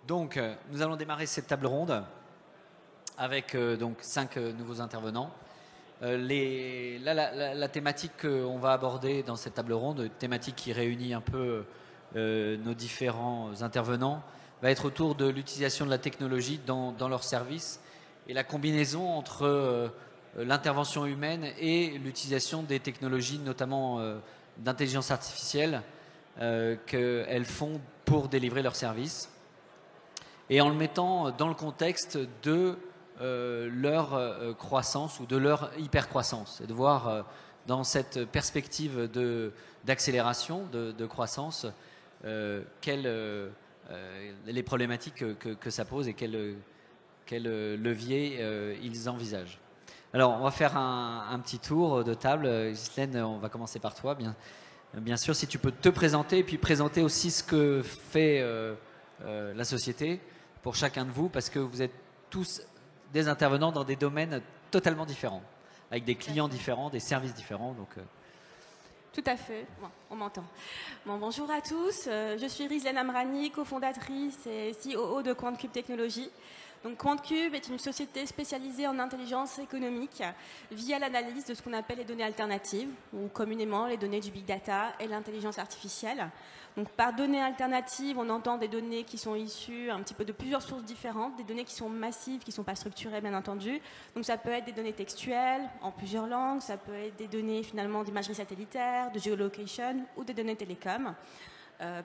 Donc, nous allons démarrer cette table ronde avec donc 5 nouveaux intervenants. La thématique qu'on va aborder dans cette table ronde, thématique qui réunit un peu nos différents intervenants, va être autour de l'utilisation de la technologie dans leurs services et la combinaison entre l'intervention humaine et l'utilisation des technologies, notamment d'intelligence artificielle, qu'elles font pour délivrer leurs services. Et en le mettant dans le contexte de leur croissance ou de leur hypercroissance. Et de voir dans cette perspective d'accélération, de croissance, les problématiques que ça pose et quel levier ils envisagent. Alors, on va faire un petit tour de table. Ghislaine, on va commencer par toi. Bien sûr, si tu peux te présenter et puis présenter aussi ce que fait la société pour chacun de vous, parce que vous êtes tous des intervenants dans des domaines totalement différents, avec des clients différents, des services différents. Donc, Tout à fait, bon, on m'entend. Bon, bonjour à tous, je suis Rizlan Amrani, cofondatrice et COO de QuantCube Technologies. Donc QuantCube est une société spécialisée en intelligence économique via l'analyse de ce qu'on appelle les données alternatives, ou communément les données du big data et l'intelligence artificielle. Donc par données alternatives, on entend des données qui sont issues un petit peu de plusieurs sources différentes, des données qui sont massives, qui ne sont pas structurées bien entendu. Donc ça peut être des données textuelles en plusieurs langues, ça peut être des données finalement d'imagerie satellitaire, de géolocation ou des données télécom.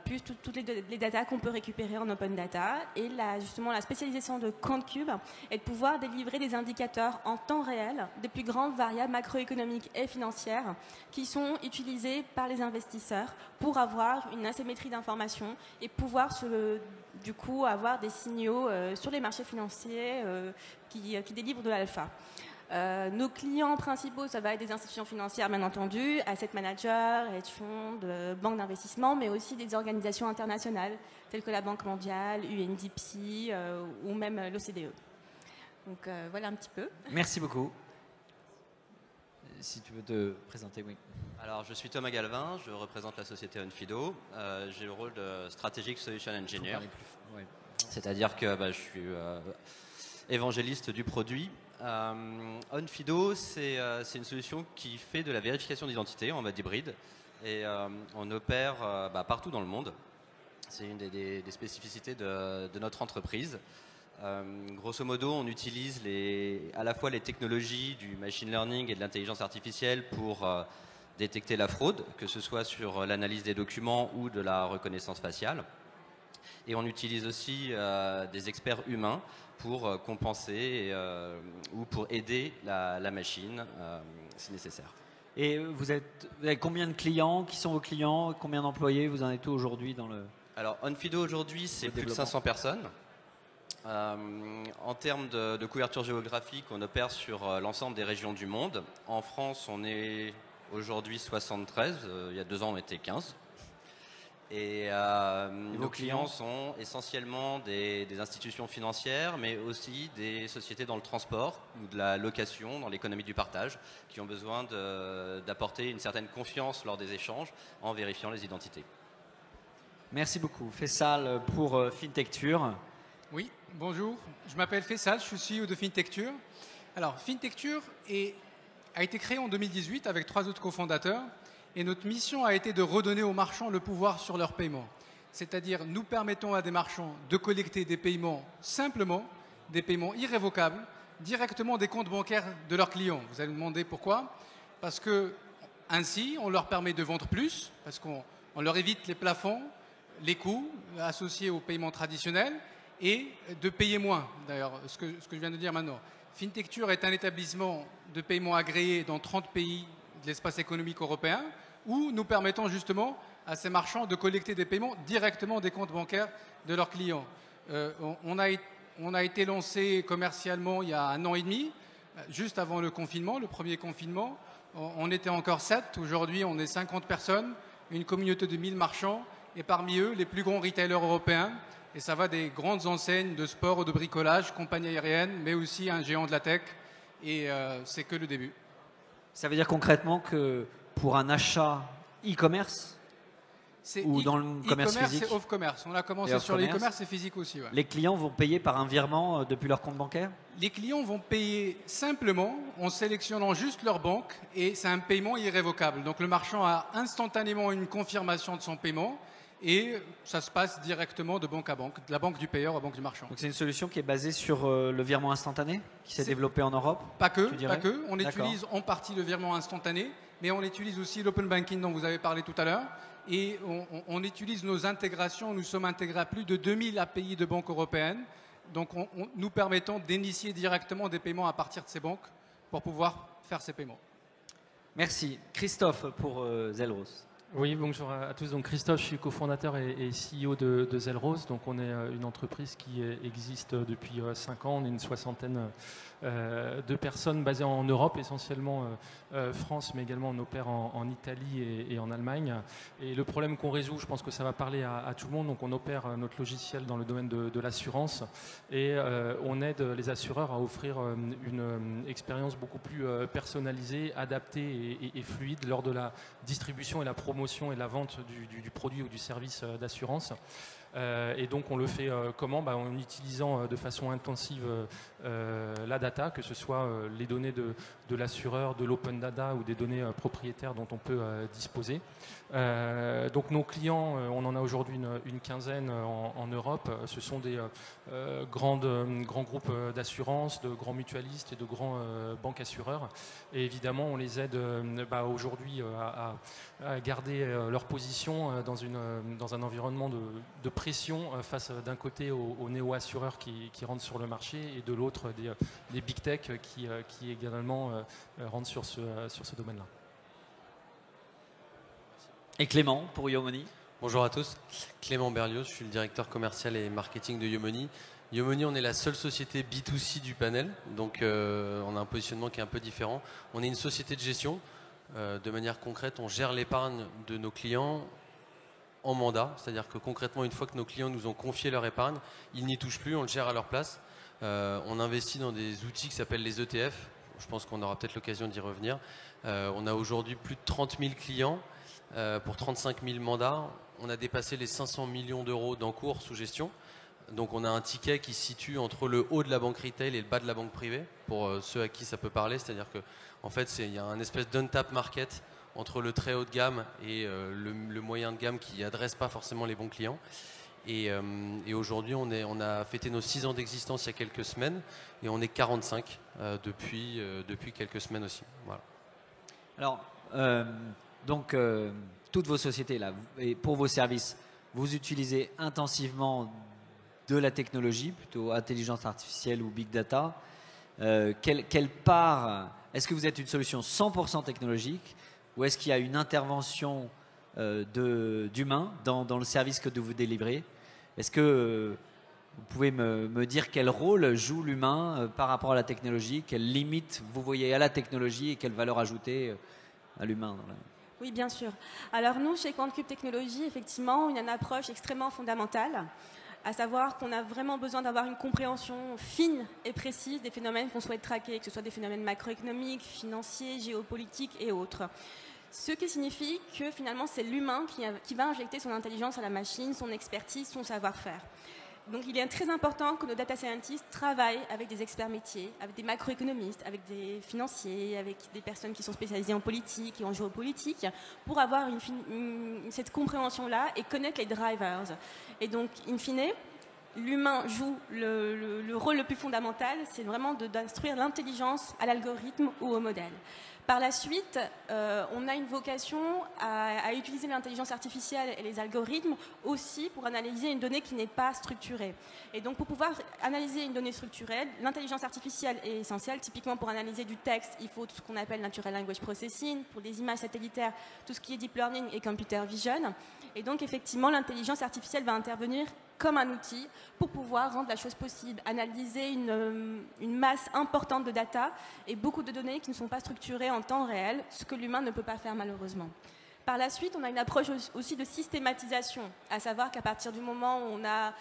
Plus toutes les datas qu'on peut récupérer en open data. Et justement, la spécialisation de QuantCube est de pouvoir délivrer des indicateurs en temps réel des plus grandes variables macroéconomiques et financières qui sont utilisées par les investisseurs pour avoir une asymétrie d'informations et pouvoir du coup avoir des signaux sur les marchés financiers qui délivrent de l'alpha. Nos clients principaux, ça va être des institutions financières, bien entendu, asset managers, hedge funds, banques d'investissement, mais aussi des organisations internationales, telles que la Banque mondiale, UNDP ou même l'OCDE. Donc voilà un petit peu. merci beaucoup. Si tu veux te présenter, oui. Alors, je suis Thomas Galvin, je représente la société Onfido. J'ai le rôle de Strategic Solution Engineer. Ouais. C'est-à-dire que je suis évangéliste du produit. Onfido, c'est une solution qui fait de la vérification d'identité en mode hybride et on opère partout dans le monde. C'est une des spécificités de notre entreprise. Grosso modo, on utilise à la fois les technologies du machine learning et de l'intelligence artificielle pour détecter la fraude, que ce soit sur l'analyse des documents ou de la reconnaissance faciale. Et on utilise aussi des experts humains pour compenser ou pour aider la machine si nécessaire. Et vous avez combien de clients? Qui sont vos clients? Combien d'employés? Vous en êtes où aujourd'hui dans le... Alors, Onfido aujourd'hui, c'est plus de 500 personnes. En termes de couverture géographique, on opère sur l'ensemble des régions du monde. En France, on est aujourd'hui 73. Il y a 2 ans, on était 15. Et nos clients sont essentiellement des institutions financières, mais aussi des sociétés dans le transport ou de la location, dans l'économie du partage, qui ont besoin d'apporter une certaine confiance lors des échanges en vérifiant les identités. Merci beaucoup. Faisal pour Fintecture. Oui, bonjour. Je m'appelle Faisal, je suis CEO de Fintecture. Alors, Fintecture a été créée en 2018 avec 3 autres cofondateurs. Et notre mission a été de redonner aux marchands le pouvoir sur leurs paiements. C'est-à-dire, nous permettons à des marchands de collecter des paiements simplement, des paiements irrévocables, directement des comptes bancaires de leurs clients. Vous allez me demander pourquoi? Parce que ainsi, on leur permet de vendre plus, parce qu'on leur évite les plafonds, les coûts associés aux paiements traditionnels et de payer moins. D'ailleurs, ce que je viens de dire maintenant. Fintecture est un établissement de paiement agréé dans 30 pays de l'espace économique européen, où nous permettons justement à ces marchands de collecter des paiements directement des comptes bancaires de leurs clients. On a été lancé commercialement il y a 1 an et demi, juste avant le confinement, le premier confinement. On était encore 7, aujourd'hui on est 50 personnes, une communauté de 1000 marchands, et parmi eux les plus grands retailers européens. Et ça va des grandes enseignes de sport ou de bricolage, compagnies aériennes, mais aussi un géant de la tech. Et c'est que le début. Ça veut dire concrètement que pour un achat e-commerce, ou dans le commerce physique? C'est off-commerce. On a commencé sur l'e-commerce et physique aussi. Ouais. Les clients vont payer par un virement depuis leur compte bancaire? Les clients vont payer simplement en sélectionnant juste leur banque et c'est un paiement irrévocable. Donc le marchand a instantanément une confirmation de son paiement et ça se passe directement de banque à banque, de la banque du payeur à la banque du marchand. Donc c'est une solution qui est basée sur le virement instantané qui s'est développé en Europe? Pas que. On utilise en partie le virement instantané, mais on utilise aussi l'open banking dont vous avez parlé tout à l'heure. Et on utilise nos intégrations. Nous sommes intégrés à plus de 2000 API de banques européennes. Donc, nous permettons d'initier directement des paiements à partir de ces banques pour pouvoir faire ces paiements. Merci. Christophe pour Zelrose. Oui, bonjour à tous. Donc Christophe, je suis cofondateur et CEO de Zelrose. Donc on est une entreprise qui existe depuis 5 ans. On est une soixantaine de personnes basées en Europe, essentiellement France, mais également on opère en Italie et en Allemagne. Et le problème qu'on résout, je pense que ça va parler à tout le monde. Donc on opère notre logiciel dans le domaine de l'assurance et on aide les assureurs à offrir une expérience beaucoup plus personnalisée, adaptée et fluide lors de la distribution et la promotion et la vente du produit ou du service d'assurance. Et donc on le fait comment? En utilisant de façon intensive la data, que ce soit les données de l'assureur, de l'open data ou des données propriétaires dont on peut disposer. Donc nos clients, on en a aujourd'hui une quinzaine en Europe. Ce sont des grands groupes d'assurance, de grands mutualistes et de grands banques assureurs. Et évidemment, on les aide aujourd'hui à garder leur position dans un environnement de pression face d'un côté aux néo-assureurs qui rentrent sur le marché et de l'autre des big tech qui également rentrent sur ce domaine-là. Et Clément pour Yomoni. Bonjour à tous, Clément Berlioz, je suis le directeur commercial et marketing de Yomoni. Yomoni, on est la seule société B2C du panel, donc on a un positionnement qui est un peu différent. On est une société de gestion. De manière concrète, on gère l'épargne de nos clients en mandat, c'est-à-dire que concrètement, une fois que nos clients nous ont confié leur épargne, ils n'y touchent plus, on le gère à leur place. On investit dans des outils qui s'appellent les ETF, je pense qu'on aura peut-être l'occasion d'y revenir. On a aujourd'hui plus de 30 000 clients pour 35 000 mandats. On a dépassé les 500 millions d'euros d'encours sous gestion. Donc on a un ticket qui se situe entre le haut de la banque retail et le bas de la banque privée, pour ceux à qui ça peut parler, c'est-à-dire que en fait, il y a un espèce d'untap market entre le très haut de gamme et le moyen de gamme qui n'adresse pas forcément les bons clients. Et aujourd'hui, on a fêté nos 6 ans d'existence il y a quelques semaines et on est 45 depuis quelques semaines aussi. Voilà. Alors, donc, toutes vos sociétés, là, et pour vos services, vous utilisez intensivement de la technologie, plutôt intelligence artificielle ou big data. Quelle part, est-ce que vous êtes une solution 100% technologique ou est-ce qu'il y a une intervention d'humain dans le service que vous délivrez? Est-ce que vous pouvez me dire quel rôle joue l'humain par rapport à la technologie? Quelle limite vous voyez à la technologie et quelle valeur ajoutée à l'humain? Oui, bien sûr. Alors nous, chez QuantCube Technologies, effectivement, on a une approche extrêmement fondamentale, à savoir qu'on a vraiment besoin d'avoir une compréhension fine et précise des phénomènes qu'on souhaite traquer, que ce soit des phénomènes macroéconomiques, financiers, géopolitiques et autres. Ce qui signifie que finalement c'est l'humain qui va injecter son intelligence à la machine, son expertise, son savoir-faire. Donc il est très important que nos data scientists travaillent avec des experts métiers, avec des macroéconomistes, avec des financiers, avec des personnes qui sont spécialisées en politique et en géopolitique, pour avoir cette compréhension-là et connaître les drivers. Et donc, in fine, l'humain joue le rôle le plus fondamental, c'est vraiment d'instruire l'intelligence à l'algorithme ou au modèle. Par la suite, on a une vocation à utiliser l'intelligence artificielle et les algorithmes aussi pour analyser une donnée qui n'est pas structurée. Et donc, pour pouvoir analyser une donnée structurée, l'intelligence artificielle est essentielle. Typiquement, pour analyser du texte, il faut ce qu'on appelle Natural Language Processing. Pour des images satellitaires, tout ce qui est Deep Learning et Computer Vision. Et donc, effectivement, l'intelligence artificielle va intervenir comme un outil pour pouvoir rendre la chose possible, analyser une masse importante de data et beaucoup de données qui ne sont pas structurées en temps réel, ce que l'humain ne peut pas faire malheureusement. Par la suite, on a une approche aussi de systématisation, à savoir qu'à partir du moment où on a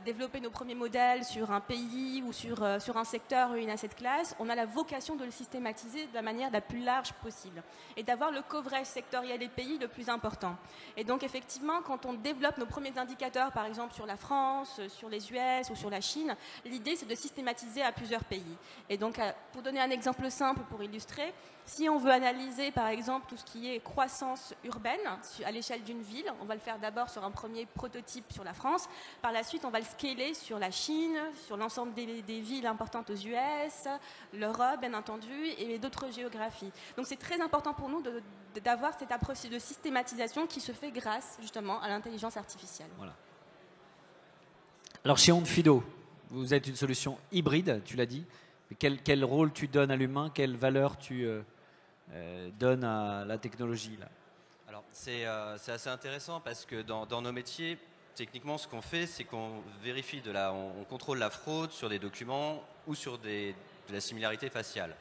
développé nos premiers modèles sur un pays ou sur un secteur ou une asset class, on a la vocation de le systématiser de la manière la plus large possible et d'avoir le coverage sectoriel des pays le plus important. Et donc effectivement, quand on développe nos premiers indicateurs, par exemple sur la France, sur les US ou sur la Chine, l'idée c'est de systématiser à plusieurs pays. Et donc pour donner un exemple simple pour illustrer, si on veut analyser par exemple tout ce qui est croissance urbaine à l'échelle d'une ville, on va le faire d'abord sur un premier prototype sur la France. Par la suite, on va le scaler sur la Chine, sur l'ensemble des villes importantes aux US, l'Europe bien entendu, et d'autres géographies. Donc c'est très important pour nous d'avoir cette approche de systématisation qui se fait grâce justement à l'intelligence artificielle. Voilà. Alors chez Onfido, vous êtes une solution hybride, tu l'as dit. Quel rôle tu donnes à l'humain, quelle valeur tu donnes à la technologie là? Alors c'est assez intéressant parce que dans nos métiers, techniquement ce qu'on fait, c'est qu'on vérifie on contrôle la fraude sur des documents ou sur de la similarité faciale.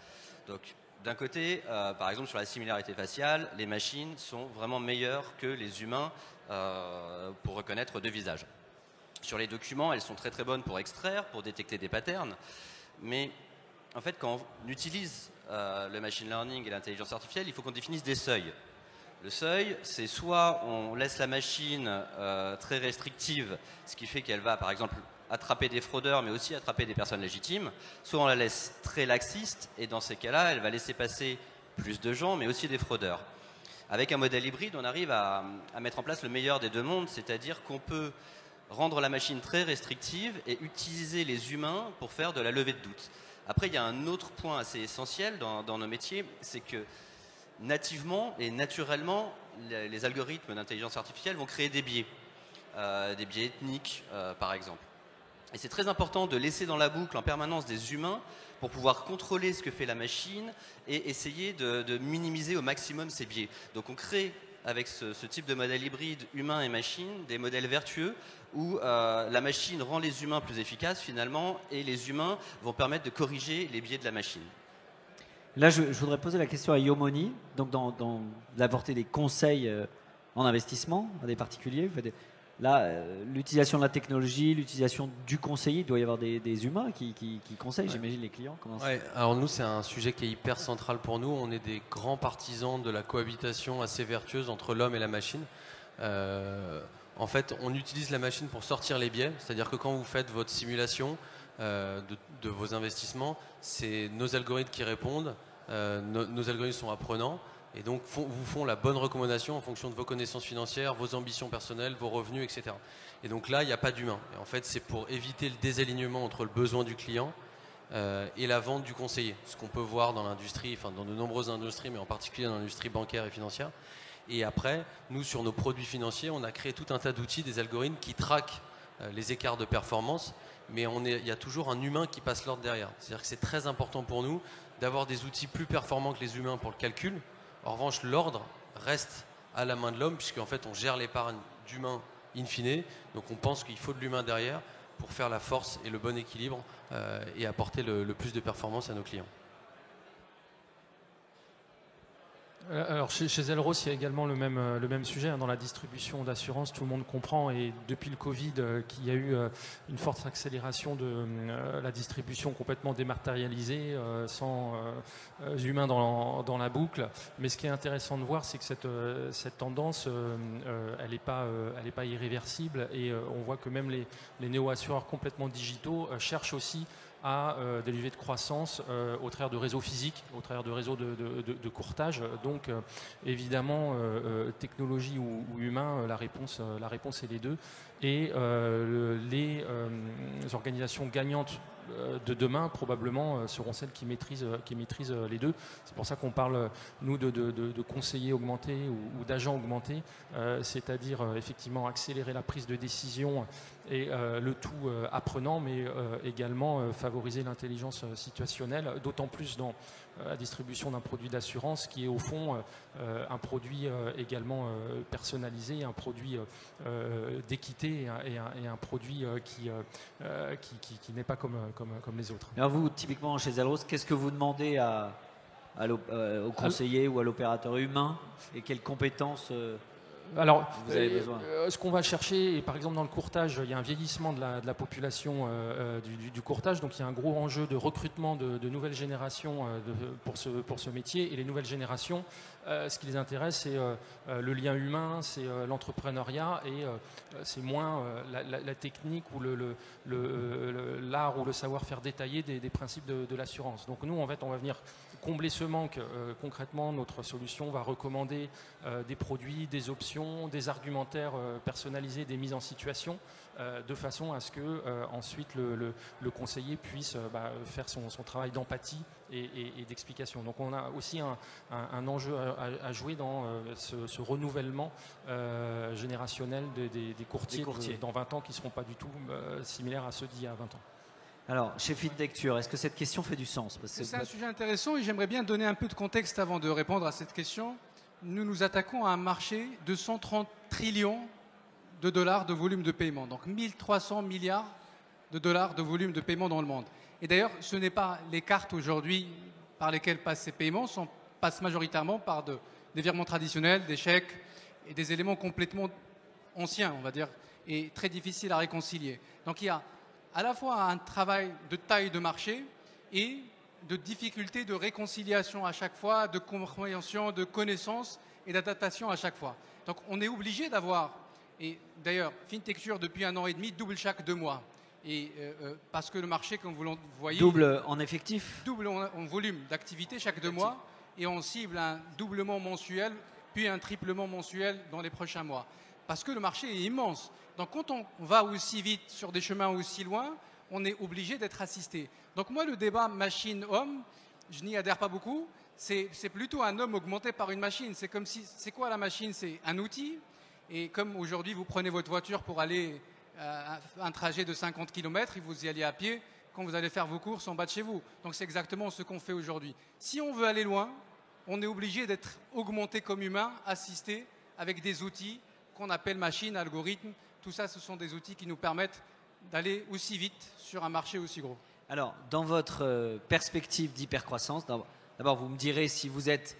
Donc d'un côté, par exemple sur la similarité faciale, les machines sont vraiment meilleures que les humains pour reconnaître deux visages. Sur les documents, elles sont très très bonnes pour extraire, pour détecter des patterns, mais en fait, quand on utilise le machine learning et l'intelligence artificielle, il faut qu'on définisse des seuils. Le seuil, c'est soit on laisse la machine très restrictive, ce qui fait qu'elle va, par exemple, attraper des fraudeurs, mais aussi attraper des personnes légitimes, soit on la laisse très laxiste, et dans ces cas-là, elle va laisser passer plus de gens, mais aussi des fraudeurs. Avec un modèle hybride, on arrive à mettre en place le meilleur des deux mondes, c'est-à-dire qu'on peut rendre la machine très restrictive et utiliser les humains pour faire de la levée de doute. Après, il y a un autre point assez essentiel dans nos métiers, c'est que nativement et naturellement, les algorithmes d'intelligence artificielle vont créer des biais ethniques, par exemple. Et c'est très important de laisser dans la boucle en permanence des humains pour pouvoir contrôler ce que fait la machine et essayer de minimiser au maximum ces biais. Donc on crée avec ce type de modèle hybride humain et machine des modèles vertueux où la machine rend les humains plus efficaces finalement et les humains vont permettre de corriger les biais de la machine. Là, je voudrais poser la question à Yomoni, donc d'apporter des conseils en investissement à des particuliers. Là, l'utilisation de la technologie, l'utilisation du conseiller, il doit y avoir des humains qui conseillent, j'imagine, les clients. Ouais, alors nous, c'est un sujet qui est hyper central pour nous. On est des grands partisans de la cohabitation assez vertueuse entre l'homme et la machine. En fait, on utilise la machine pour sortir les biais, c'est-à-dire que quand vous faites votre simulation de vos investissements, c'est nos algorithmes qui répondent, nos algorithmes sont apprenants, et donc vous font la bonne recommandation en fonction de vos connaissances financières, vos ambitions personnelles, vos revenus, etc. Et donc là, il n'y a pas d'humain. Et en fait, c'est pour éviter le désalignement entre le besoin du client et la vente du conseiller. Ce qu'on peut voir dans l'industrie, enfin dans de nombreuses industries, mais en particulier dans l'industrie bancaire et financière. Et après, nous, sur nos produits financiers, on a créé tout un tas d'outils, des algorithmes qui traquent les écarts de performance, mais il y a toujours un humain qui passe l'ordre derrière. C'est-à-dire que c'est très important pour nous d'avoir des outils plus performants que les humains pour le calcul. En revanche, l'ordre reste à la main de l'homme, puisqu'en fait, on gère l'épargne d'humain in fine. Donc on pense qu'il faut de l'humain derrière pour faire la force et le bon équilibre et apporter le plus de performance à nos clients. Alors chez Zelros, il y a également le même sujet dans la distribution d'assurance. Tout le monde comprend, et depuis le Covid, qu'il y a eu une forte accélération de la distribution complètement dématérialisée, sans humains dans la boucle. Mais ce qui est intéressant de voir, c'est que cette tendance, elle n'est pas irréversible, et on voit que même les néo-assureurs complètement digitaux cherchent aussi à des leviers de croissance au travers de réseaux physiques, au travers de réseaux de courtage. Donc évidemment, technologie ou humain, la réponse est les deux. Et les organisations gagnantes de demain probablement seront celles qui maîtrisent les deux. C'est pour ça qu'on parle, nous, de conseillers augmentés ou d'agents augmentés, c'est-à-dire effectivement accélérer la prise de décision et le tout apprenant, mais également favoriser l'intelligence situationnelle, d'autant plus dans la distribution d'un produit d'assurance qui est au fond un produit également personnalisé, un produit d'équité et un produit qui n'est pas comme les autres. Alors vous, typiquement chez Zelros, qu'est-ce que vous demandez à au conseiller ou à l'opérateur humain, et quelles compétences Alors, vous avez besoin? Ce qu'on va chercher, et par exemple dans le courtage, il y a un vieillissement de la population du courtage, donc il y a un gros enjeu de recrutement de nouvelles générations pour ce métier. Et les nouvelles générations, ce qui les intéresse, c'est le lien humain, c'est l'entrepreneuriat, et c'est moins la technique ou l'art ou le savoir-faire détaillé des principes de l'assurance. Donc nous, en fait, on va venir combler ce manque. Concrètement, notre solution va recommander des produits, des options, des argumentaires personnalisés, des mises en situation, de façon à ce que ensuite le conseiller puisse faire son travail d'empathie et d'explication. Donc on a aussi un enjeu à jouer dans ce renouvellement générationnel des courtiers dans 20 ans qui ne seront pas du tout similaires à ceux d'il y a 20 ans. Alors, chez FinTecture, est-ce que cette question fait du sens? C'est un sujet intéressant et j'aimerais bien donner un peu de contexte avant de répondre à cette question. Nous nous attaquons à un marché de 130 trillions de dollars de volume de paiement, donc 1300 milliards de dollars de volume de paiement dans le monde. Et d'ailleurs, ce n'est pas les cartes aujourd'hui par lesquelles passent ces paiements, passent majoritairement par des virements traditionnels, des chèques et des éléments complètement anciens, on va dire, et très difficiles à réconcilier. Donc il y a à la fois un travail de taille de marché et de difficulté de réconciliation à chaque fois, de compréhension, de connaissance et d'adaptation à chaque fois. Donc on est obligé d'avoir, et d'ailleurs FinTecture depuis 1 an et demi double chaque 2 mois. Et parce que le marché, comme vous le voyez... Double en effectif? Double en volume d'activité chaque 2 mois, et on cible un doublement mensuel, puis un triplement mensuel dans les prochains mois. Parce que le marché est immense. Donc quand on va aussi vite sur des chemins aussi loin, on est obligé d'être assisté. Donc moi, le débat machine-homme, je n'y adhère pas beaucoup. C'est plutôt un homme augmenté par une machine. C'est comme si, c'est quoi la machine? C'est un outil. Et comme aujourd'hui, vous prenez votre voiture pour aller un trajet de 50 km et vous y allez à pied, quand vous allez faire vos courses en bas de chez vous. Donc c'est exactement ce qu'on fait aujourd'hui. Si on veut aller loin, on est obligé d'être augmenté comme humain, assisté avec des outils qu'on appelle machines, algorithmes. Tout ça, ce sont des outils qui nous permettent d'aller aussi vite sur un marché aussi gros. Alors, dans votre perspective d'hypercroissance, d'abord, vous me direz si vous êtes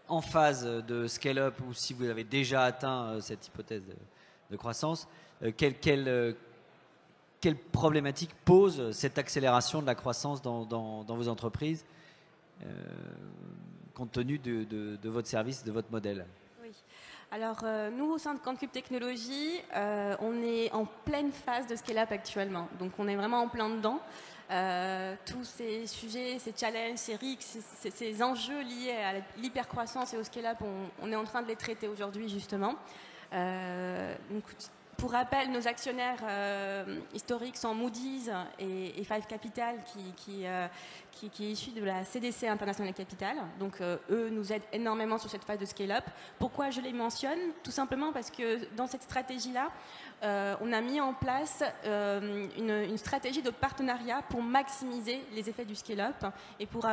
en phase de scale-up ou si vous avez déjà atteint cette hypothèse de croissance. Quelle problématique pose cette accélération de la croissance dans vos entreprises, compte tenu de votre service, de votre modèle? Alors, nous, au sein de QuantCube Technologies, on est en pleine phase de scale-up actuellement. Donc, on est vraiment en plein dedans. Tous ces sujets, ces challenges, ces risques, ces enjeux liés à l'hypercroissance et au scale-up, on est en train de les traiter aujourd'hui, justement. Donc, pour rappel, nos actionnaires historiques sont Moody's et Five Capital, qui est issu de la CDC International Capital. Donc, eux nous aident énormément sur cette phase de scale-up. Pourquoi je les mentionne? Tout simplement parce que dans cette stratégie-là, on a mis en place une stratégie de partenariat pour maximiser les effets du scale-up et pour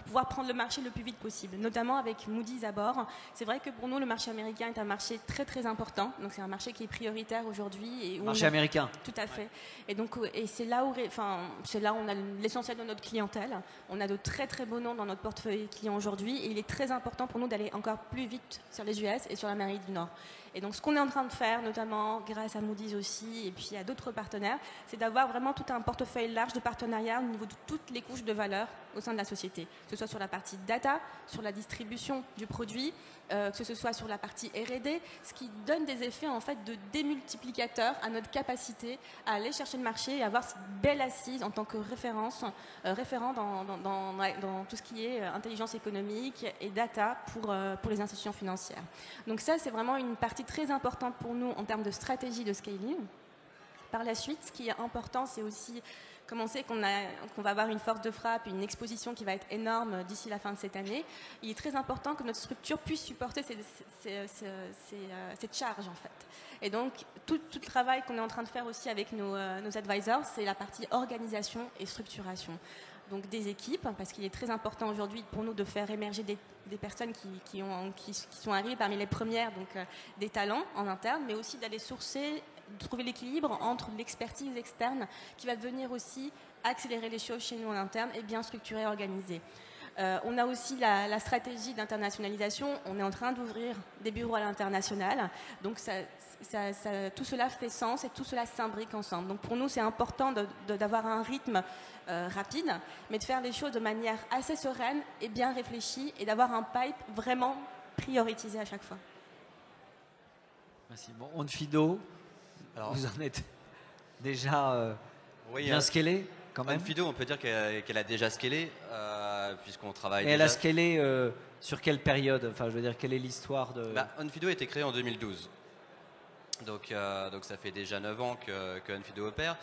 pouvoir prendre le marché le plus vite possible, notamment avec Moody's à bord. C'est vrai que pour nous, le marché américain est un marché très très important. Donc c'est un marché qui est prioritaire aujourd'hui. Marché américain. Tout à fait. Et donc c'est là où on a l'essentiel de notre clientèle. On a de très très beaux noms dans notre portefeuille client aujourd'hui et il est très important pour nous d'aller encore plus vite sur les US et sur l'Amérique du Nord. Et donc ce qu'on est en train de faire, notamment grâce à Moody's aussi et puis à d'autres partenaires, c'est d'avoir vraiment tout un portefeuille large de partenariats au niveau de toutes les couches de valeur au sein de la société. Que ce soit sur la partie data, sur la distribution du produit, que ce soit sur la partie R&D, ce qui donne des effets en fait de démultiplicateur à notre capacité à aller chercher le marché et avoir cette belle assise en tant que référent dans tout ce qui est intelligence économique et data pour les institutions financières. Donc ça, c'est vraiment une partie très importante pour nous en termes de stratégie de scaling. Par la suite, ce qui est important, c'est aussi comme on sait qu'on va avoir une force de frappe, une exposition qui va être énorme d'ici la fin de cette année, il est très important que notre structure puisse supporter cette charge en fait. Et donc tout le travail qu'on est en train de faire aussi avec nos advisors, c'est la partie organisation et structuration. Donc des équipes, parce qu'il est très important aujourd'hui pour nous de faire émerger des personnes qui sont arrivées parmi les premières, donc des talents en interne, mais aussi d'aller sourcer, de trouver l'équilibre entre l'expertise externe qui va venir aussi accélérer les choses chez nous en interne et bien structurer et organiser. On a aussi la stratégie d'internationalisation. On est en train d'ouvrir des bureaux à l'international. Donc tout cela fait sens et tout cela s'imbrique ensemble. Donc pour nous, c'est important d'avoir un rythme rapide, mais de faire les choses de manière assez sereine et bien réfléchie et d'avoir un pipe vraiment prioritisé à chaque fois. Merci. Bon, Onfido, alors, vous en êtes déjà oui, bien scalé quand même. Onfido, on peut dire qu'elle a déjà scalé, puisqu'on travaille. Et elle a scalé sur quelle période? Enfin, je veux dire, quelle est l'histoire de... Onfido a été créé en 2012. Donc ça fait déjà 9 ans que Onfido opère.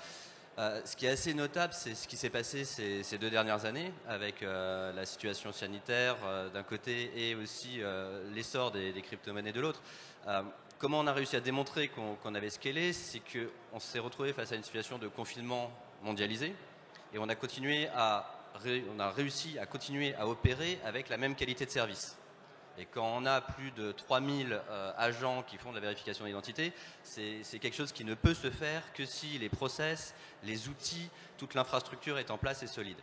Ce qui est assez notable, c'est ce qui s'est passé ces 2 dernières années avec la situation sanitaire d'un côté et aussi l'essor des crypto-monnaies de l'autre. Comment on a réussi à démontrer qu'on avait scalé, c'est qu'on s'est retrouvé face à une situation de confinement mondialisé et on a réussi à continuer à opérer avec la même qualité de service. Et quand on a plus de 3000 agents qui font de la vérification d'identité, c'est quelque chose qui ne peut se faire que si les process, les outils, toute l'infrastructure est en place et solide.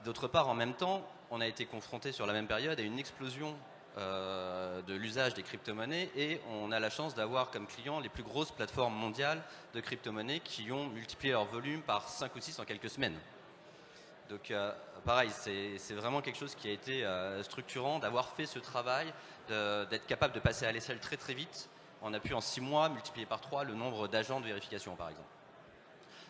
D'autre part, en même temps, on a été confronté sur la même période à une explosion de l'usage des crypto-monnaies et on a la chance d'avoir comme clients les plus grosses plateformes mondiales de crypto-monnaies qui ont multiplié leur volume par 5 ou 6 en quelques semaines. Donc pareil, c'est vraiment quelque chose qui a été structurant d'avoir fait ce travail, d'être capable de passer à l'échelle très très vite. On a pu en 6 mois multiplier par 3 le nombre d'agents de vérification par exemple.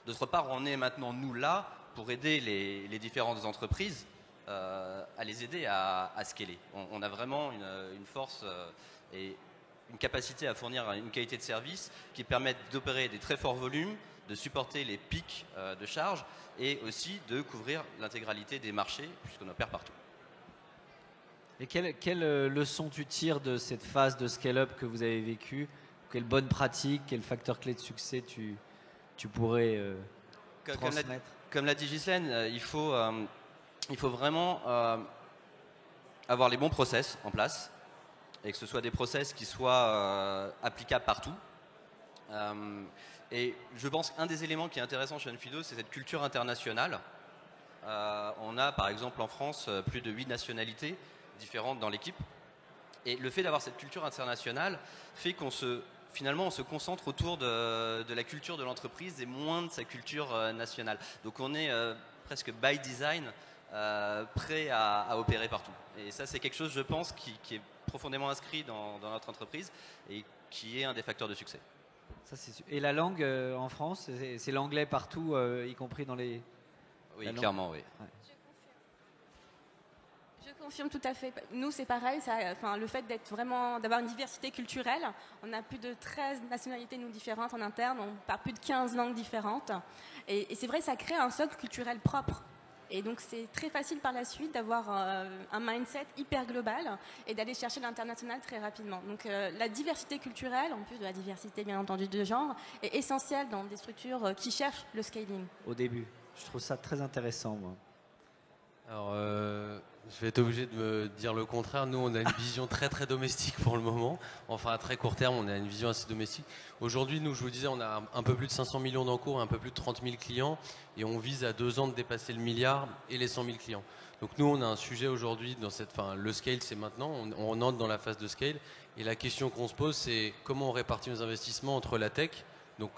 D'autre part, on est maintenant nous là pour aider les différentes entreprises à les aider à scaler. On a vraiment une force et une capacité à fournir une qualité de service qui permettent d'opérer des très forts volumes, de supporter les pics de charge et aussi de couvrir l'intégralité des marchés puisqu'on opère partout. Et quelle leçon tu tires de cette phase de scale-up que vous avez vécue? Quelle bonne pratique, quel facteur clé de succès tu pourrais transmettre? Comme l'a dit Ghislaine, il faut vraiment avoir les bons process en place et que ce soit des process qui soient applicables partout. Et je pense qu'un des éléments qui est intéressant chez Onfido, c'est cette culture internationale. On a par exemple en France plus de 8 nationalités différentes dans l'équipe. Et le fait d'avoir cette culture internationale fait finalement on se concentre autour de la culture de l'entreprise et moins de sa culture nationale. Donc on est presque by design prêt à opérer partout. Et ça c'est quelque chose je pense qui est profondément inscrit dans notre entreprise et qui est un des facteurs de succès. Ça, c'est sûr. Et la langue en France, c'est l'anglais partout, y compris dans les... Oui, clairement, oui. Ouais. Je confirme tout à fait. Nous, c'est pareil. Le fait d'avoir une diversité culturelle, on a plus de 13 nationalités nous différentes en interne, on parle plus de 15 langues différentes. Et c'est vrai, ça crée un socle culturel propre. Et donc, c'est très facile par la suite d'avoir un mindset hyper global et d'aller chercher l'international très rapidement. Donc, la diversité culturelle, en plus de la diversité, bien entendu, de genre, est essentielle dans des structures qui cherchent le scaling. Au début. Je trouve ça très intéressant, moi. Alors, je vais être obligé de me dire le contraire. Nous, on a une vision très très domestique pour le moment. Enfin, à très court terme, on a une vision assez domestique. Aujourd'hui, nous, je vous disais, on a un peu plus de 500 millions d'encours et un peu plus de 30 000 clients. Et on vise à 2 ans de dépasser le milliard et les 100 000 clients. Donc nous, on a un sujet aujourd'hui dans le scale, c'est maintenant. On entre dans la phase de scale. Et la question qu'on se pose, c'est comment on répartit nos investissements entre la tech, donc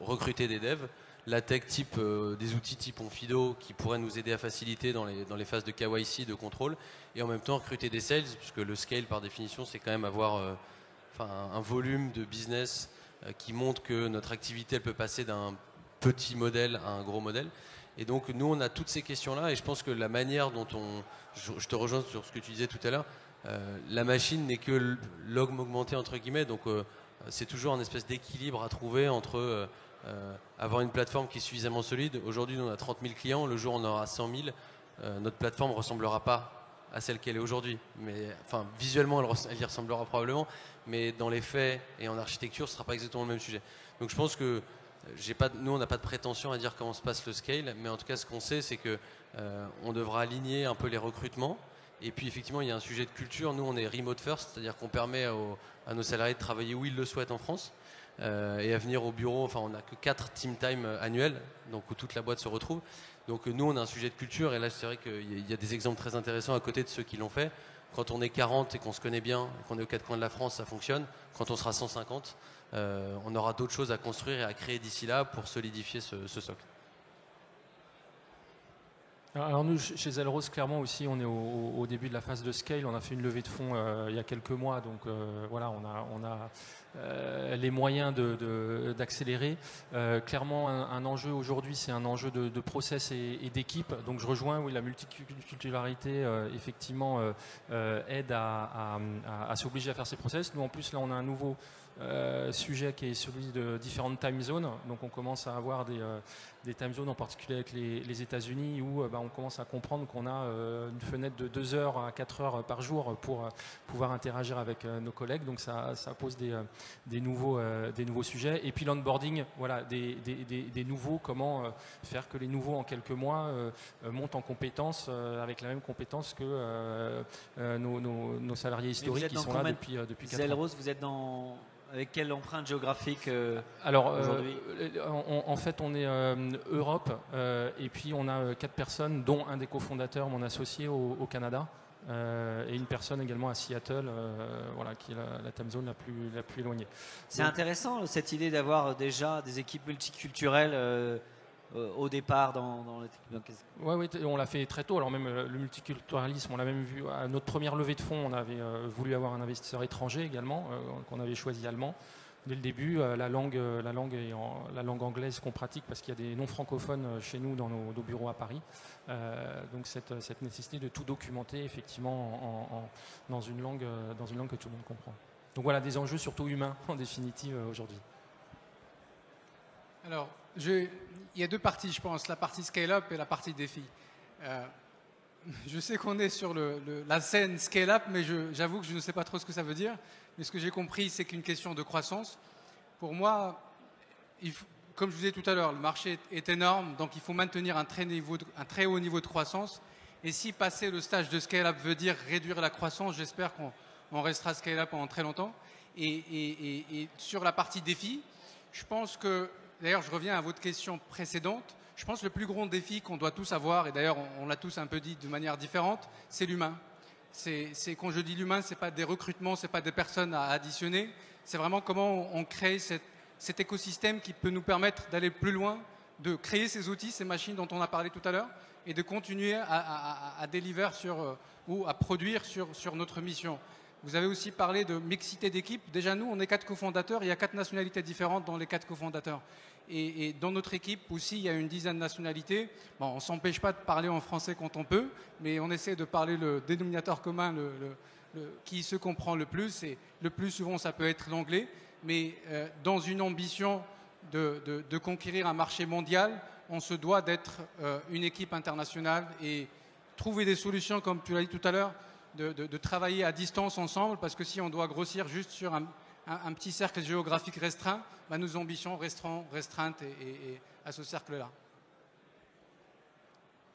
recruter des devs, la tech type des outils type Onfido qui pourraient nous aider à faciliter dans les phases de KYC, de contrôle, et en même temps recruter des sales, puisque le scale par définition c'est quand même avoir un volume de business qui montre que notre activité elle peut passer d'un petit modèle à un gros modèle. Et donc nous on a toutes ces questions là et je pense que la manière dont je te rejoins sur ce que tu disais tout à l'heure, la machine n'est que log augmenté entre guillemets, donc c'est toujours un espèce d'équilibre à trouver entre avoir une plateforme qui est suffisamment solide. Aujourd'hui, nous on a 30 000 clients. Le jour où on aura 100 000, notre plateforme ne ressemblera pas à celle qu'elle est aujourd'hui. Mais enfin, visuellement, elle y ressemblera probablement. Mais dans les faits et en architecture, ce ne sera pas exactement le même sujet. Donc je pense que nous, on n'a pas de prétention à dire comment se passe le scale. Mais en tout cas, ce qu'on sait, c'est que on devra aligner un peu les recrutements Et puis effectivement, il y a un sujet de culture. Nous, on est remote first, c'est-à-dire qu'on permet à nos salariés de travailler où ils le souhaitent en France et à venir au bureau. Enfin, on n'a que 4 team time annuels, donc où toute la boîte se retrouve. Donc nous, on a un sujet de culture, et là, c'est vrai qu'il y a des exemples très intéressants à côté de ceux qui l'ont fait. Quand on est 40 et qu'on se connaît bien, et qu'on est aux 4 coins de la France, ça fonctionne. Quand on sera 150, on aura d'autres choses à construire et à créer d'ici là pour solidifier ce socle. Alors nous, chez Zelrose, clairement aussi, on est au début de la phase de scale. On a fait une levée de fonds il y a quelques mois, donc voilà, on a les moyens d'accélérer. Clairement, un enjeu aujourd'hui, c'est un enjeu de process et d'équipe. Donc je rejoins, oui, la multiculturalité, effectivement, aide à s'obliger à faire ces process. Nous, en plus, là, on a un nouveau sujet qui est celui de différentes time zones. Donc on commence à avoir des time zones, en particulier avec les États-Unis, où on commence à comprendre qu'on a une fenêtre de 2 heures à 4 heures par jour pour pouvoir interagir avec nos collègues. Donc ça pose des nouveaux sujets. Et puis l'onboarding, voilà, des nouveaux, comment faire que les nouveaux en quelques mois montent en compétences avec la même compétence que nos salariés historiques qui sont là depuis 4 ans. Zelrose, vous êtes avec quelle empreinte géographique Alors, aujourd'hui en fait, on est Europe, et puis on a 4 personnes, dont un des cofondateurs, mon associé, au Canada, et une personne également à Seattle, voilà, qui est la time zone la plus éloignée. C'est intéressant cette idée d'avoir déjà des équipes multiculturelles au départ dans Oui, on l'a fait très tôt. Alors même le multiculturalisme, on l'a même vu à notre première levée de fonds. On avait voulu avoir un investisseur étranger également, qu'on avait choisi allemand. Dès le début, la langue anglaise qu'on pratique, parce qu'il y a des non-francophones chez nous dans nos bureaux à Paris. Donc cette nécessité de tout documenter effectivement dans une langue que tout le monde comprend. Donc voilà, des enjeux surtout humains en définitive aujourd'hui. Alors, il y a 2 parties, je pense, la partie scale-up et la partie défi. Je sais qu'on est sur la scène scale-up, mais j'avoue que je ne sais pas trop ce que ça veut dire. Mais ce que j'ai compris, c'est qu'une question de croissance. Pour moi, comme je vous disais tout à l'heure, le marché est énorme, donc il faut maintenir un très haut niveau de croissance. Et si passer le stage de scale-up veut dire réduire la croissance, j'espère qu'on restera scale-up pendant très longtemps. Et sur la partie défi, je pense que, d'ailleurs, je reviens à votre question précédente. Je pense que le plus grand défi qu'on doit tous avoir, et d'ailleurs on l'a tous un peu dit de manière différente, c'est l'humain. Quand je dis l'humain, c'est pas des recrutements, c'est pas des personnes à additionner, c'est vraiment comment on crée cet écosystème qui peut nous permettre d'aller plus loin, de créer ces outils, ces machines dont on a parlé tout à l'heure, et de continuer à deliver ou à produire sur notre mission. Vous avez aussi parlé de mixité d'équipe. Déjà, nous, on est 4 cofondateurs. Il y a 4 nationalités différentes dans les 4 cofondateurs. Et dans notre équipe aussi, il y a une dizaine de nationalités. Bon, on ne s'empêche pas de parler en français quand on peut, mais on essaie de parler le dénominateur commun qui se comprend le plus. Et le plus souvent, ça peut être l'anglais. Mais dans une ambition de conquérir un marché mondial, on se doit d'être une équipe internationale et trouver des solutions, comme tu l'as dit tout à l'heure, de travailler à distance ensemble, parce que si on doit grossir juste sur un petit cercle géographique restreint, nos ambitions resteront restreintes et à ce cercle-là.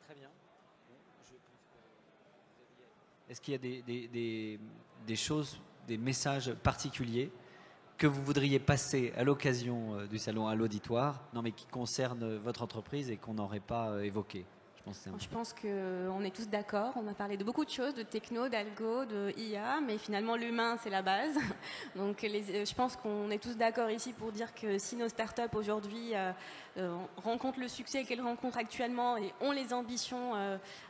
Très bien. Est-ce qu'il y a des choses, des messages particuliers que vous voudriez passer à l'occasion du salon à l'auditoire, mais qui concernent votre entreprise et qu'on n'aurait pas évoqué? Je pense qu'on est tous d'accord. On a parlé de beaucoup de choses, de techno, d'algo, de IA, mais finalement l'humain c'est la base. Donc je pense qu'on est tous d'accord ici pour dire que si nos startups aujourd'hui rencontrent le succès qu'elles rencontrent actuellement et ont les ambitions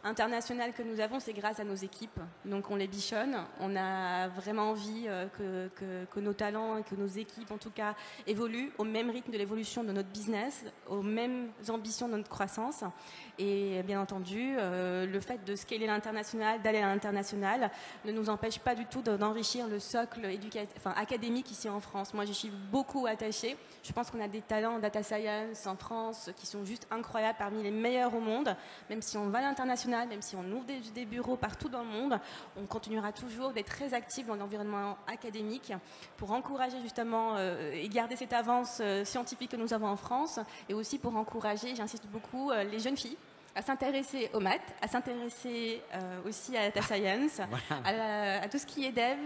internationales que nous avons, c'est grâce à nos équipes. Donc on les bichonne. On a vraiment envie que nos talents et que nos équipes en tout cas évoluent au même rythme de l'évolution de notre business, aux mêmes ambitions de notre croissance. Et bien entendu, le fait de scaler l'international, d'aller à l'international, ne nous empêche pas du tout d'enrichir le socle académique ici en France. Moi, j'y suis beaucoup attachée. Je pense qu'on a des talents en data science en France qui sont juste incroyables, parmi les meilleurs au monde. Même si on va à l'international, même si on ouvre des bureaux partout dans le monde, on continuera toujours d'être très actifs dans l'environnement académique pour encourager justement et garder cette avance scientifique que nous avons en France, et aussi pour encourager, j'insiste beaucoup, les jeunes filles à s'intéresser aux maths, à s'intéresser aussi à la data science, à tout ce qui est dev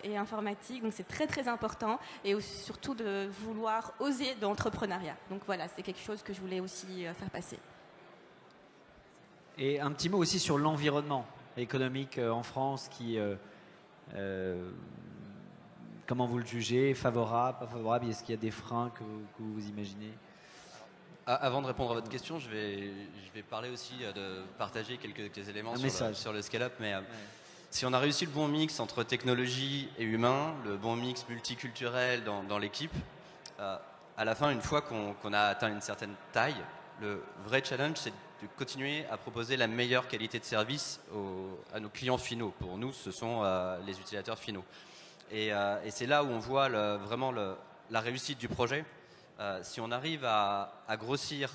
et informatique. Donc c'est très très important et surtout de vouloir oser dans l'entrepreneuriat. Donc voilà, c'est quelque chose que je voulais aussi faire passer. Et un petit mot aussi sur l'environnement économique en France comment vous le jugez? Favorable, pas favorable? Est-ce qu'il y a des freins que vous imaginez? Avant de répondre à votre question, je vais parler aussi de partager quelques éléments sur le scale-up. Mais si on a réussi le bon mix entre technologie et humain, le bon mix multiculturel dans l'équipe, à la fin, une fois qu'on a atteint une certaine taille, le vrai challenge, c'est de continuer à proposer la meilleure qualité de service à nos clients finaux. Pour nous, ce sont les utilisateurs finaux. Et c'est là où on voit vraiment la réussite du projet. Si on arrive à grossir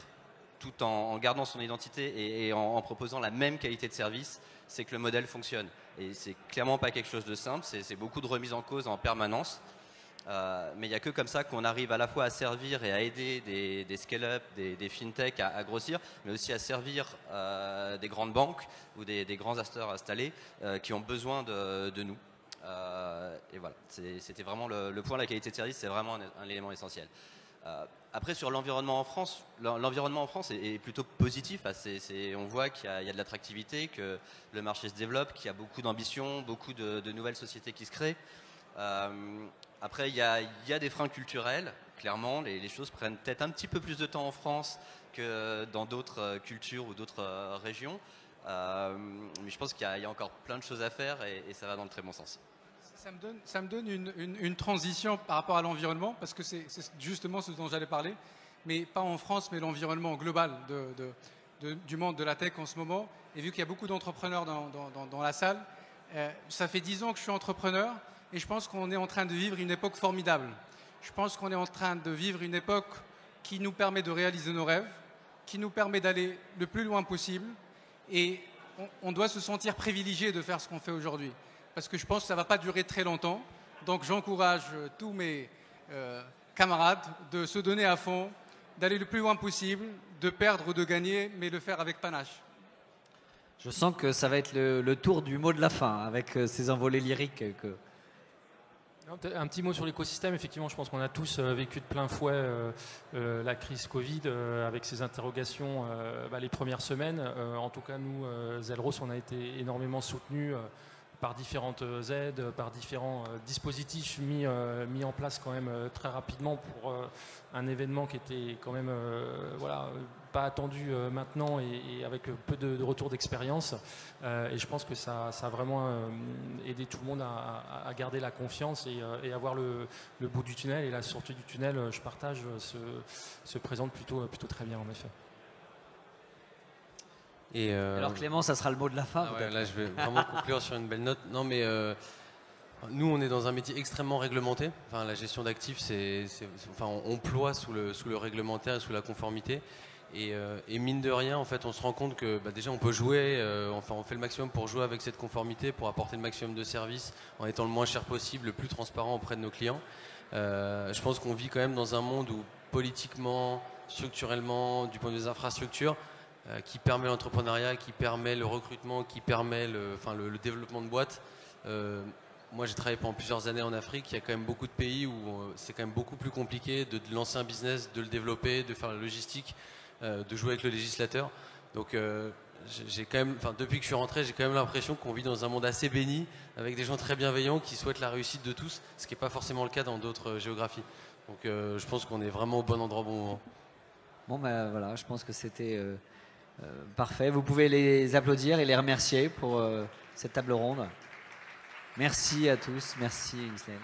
tout en gardant son identité et en proposant la même qualité de service, c'est que le modèle fonctionne. Et c'est clairement pas quelque chose de simple, c'est beaucoup de remise en cause en permanence. Mais il n'y a que comme ça qu'on arrive à la fois à servir et à aider des scale-up, des fintech à grossir, mais aussi à servir des grandes banques ou des grands acteurs installés qui ont besoin de nous. Et voilà, c'était vraiment le point, la qualité de service, c'est vraiment un élément essentiel. Après, sur l'environnement en France, est plutôt positif. On voit qu'il y a de l'attractivité, que le marché se développe, qu'il y a beaucoup d'ambition, beaucoup de nouvelles sociétés qui se créent. Après, il y a des freins culturels. Clairement, les choses prennent peut-être un petit peu plus de temps en France que dans d'autres cultures ou d'autres régions. Mais je pense qu'il y a encore plein de choses à faire et ça va dans le très bon sens. Ça me donne une transition par rapport à l'environnement, parce que c'est justement ce dont j'allais parler, mais pas en France, mais l'environnement global du monde de la tech en ce moment. Et vu qu'il y a beaucoup d'entrepreneurs dans la salle, ça fait 10 ans que je suis entrepreneur et je pense qu'on est en train de vivre une époque formidable. Je pense qu'on est en train de vivre une époque qui nous permet de réaliser nos rêves, qui nous permet d'aller le plus loin possible, et on doit se sentir privilégié de faire ce qu'on fait aujourd'hui. Parce que je pense que ça ne va pas durer très longtemps. Donc j'encourage tous mes camarades de se donner à fond, d'aller le plus loin possible, de perdre ou de gagner, mais le faire avec panache. Je sens que ça va être le tour du mot de la fin, avec ces envolées lyriques. Un petit mot sur l'écosystème. Effectivement, je pense qu'on a tous vécu de plein fouet la crise Covid avec ses interrogations les premières semaines. En tout cas, nous, Zelros, on a été énormément soutenus par différentes aides, par différents dispositifs mis en place quand même très rapidement pour un événement qui était quand même pas attendu maintenant et avec peu de retour d'expérience. Et je pense que ça a vraiment aidé tout le monde à garder la confiance et à voir le bout du tunnel. Et la sortie du tunnel, je partage, se présente plutôt très bien en effet. Alors Clément, ça sera le mot de la fin. Là, je vais vraiment conclure sur une belle note. Non, mais nous, on est dans un métier extrêmement réglementé. Enfin, la gestion d'actifs, on ploie sous le réglementaire et sous la conformité. Et mine de rien, en fait, on se rend compte que déjà, on peut jouer. On fait le maximum pour jouer avec cette conformité, pour apporter le maximum de services en étant le moins cher possible, le plus transparent auprès de nos clients. Je pense qu'on vit quand même dans un monde où politiquement, structurellement, du point de vue des infrastructures, qui permet l'entrepreneuriat, qui permet le recrutement, qui permet le développement de boîtes. Moi, j'ai travaillé pendant plusieurs années en Afrique. Il y a quand même beaucoup de pays où c'est quand même beaucoup plus compliqué de lancer un business, de le développer, de faire la logistique, de jouer avec le législateur. Donc, depuis que je suis rentré, j'ai quand même l'impression qu'on vit dans un monde assez béni, avec des gens très bienveillants qui souhaitent la réussite de tous, ce qui n'est pas forcément le cas dans d'autres géographies. Donc, je pense qu'on est vraiment au bon endroit au bon moment. Bon, voilà, je pense que c'était parfait. Vous pouvez les applaudir et les remercier pour cette table ronde. Merci à tous. Merci, Islam.